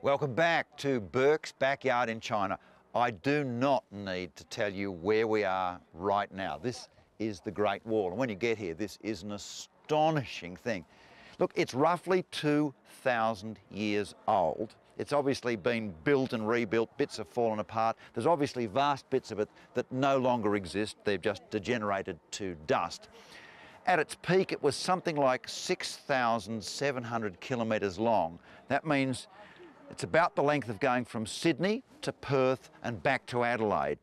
Welcome back to Burke's backyard in China. I do not need to tell you where we are right now. This is the Great Wall, and when you get here, this is an astonishing thing. Look, it's roughly 2,000 years old. It's obviously been built and rebuilt, bits have fallen apart. There's obviously vast bits of it that no longer exist. They've just degenerated to dust. At its peak, it was something like 6,700 kilometres long. That means it's about the length of going from Sydney to Perth and back to Adelaide.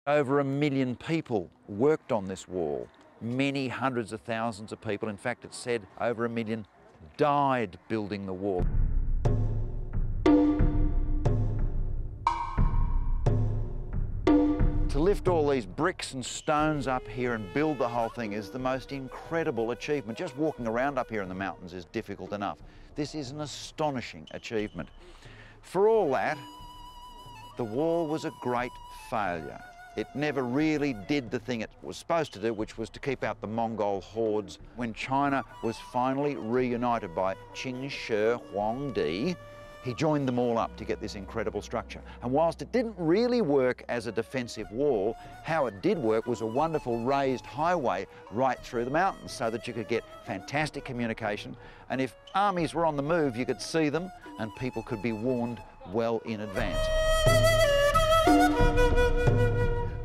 Over 1 million people worked on this wall. Many hundreds of thousands of people, in fact it's said over 1 million, died building the wall. To lift all these bricks and stones up here and build the whole thing is the most incredible achievement. Just walking around up here in the mountains is difficult enough. This is an astonishing achievement. For all that, the wall was a great failure. It never really did the thing it was supposed to do, which was to keep out the Mongol hordes. When China was finally reunited by Qin Shi Huangdi, he joined them all up to get this incredible structure. And whilst it didn't really work as a defensive wall, how it did work was a wonderful raised highway right through the mountains so that you could get fantastic communication. And if armies were on the move, you could see them and people could be warned well in advance.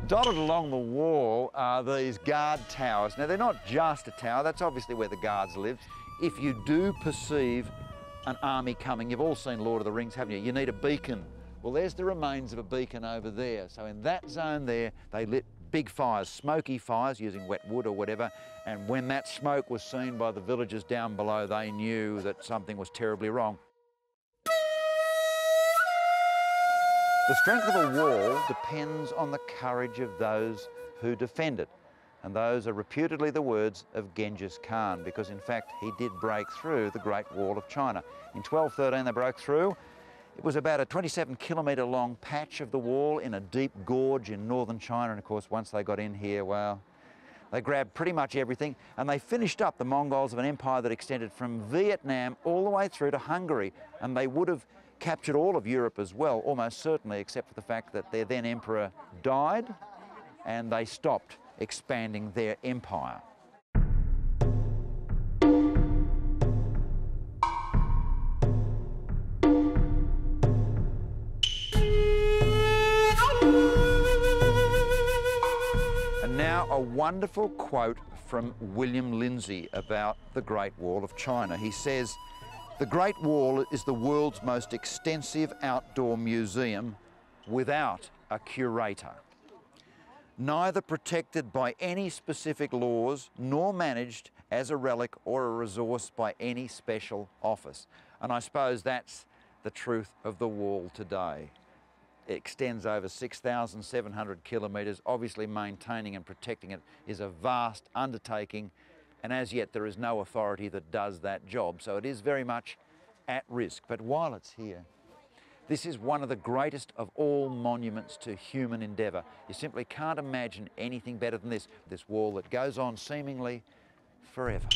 Dotted along the wall are these guard towers. Now, they're not just a tower, that's obviously where the guards live. If you do perceive an army coming, you've all seen Lord of the Rings, haven't you? You need a beacon. Well, there's the remains of a beacon over there. So in that zone there, they lit big fires, smoky fires using wet wood or whatever, and when that smoke was seen by the villagers down below, they knew that something was terribly wrong. The strength of a wall depends on the courage of those who defend it. And those are reputedly the words of Genghis Khan, because in fact he did break through the Great Wall of China. In 1213 they broke through. It was about a 27-kilometre long patch of the wall in a deep gorge in northern China, and of course once they got in here, well, they grabbed pretty much everything, and they finished up the Mongols of an empire that extended from Vietnam all the way through to Hungary, and they would have captured all of Europe as well, almost certainly, except for the fact that their then emperor died and they stopped expanding their empire. And now a wonderful quote from William Lindsay about the Great Wall of China. He says, "The Great Wall is the world's most extensive outdoor museum without a curator. Neither protected by any specific laws, nor managed as a relic or a resource by any special office." And I suppose that's the truth of the wall today. It extends over 6,700 kilometres. Obviously maintaining and protecting it is a vast undertaking, and as yet there is no authority that does that job, so it is very much at risk. But while it's here, this is one of the greatest of all monuments to human endeavour. You simply can't imagine anything better than this wall that goes on seemingly forever.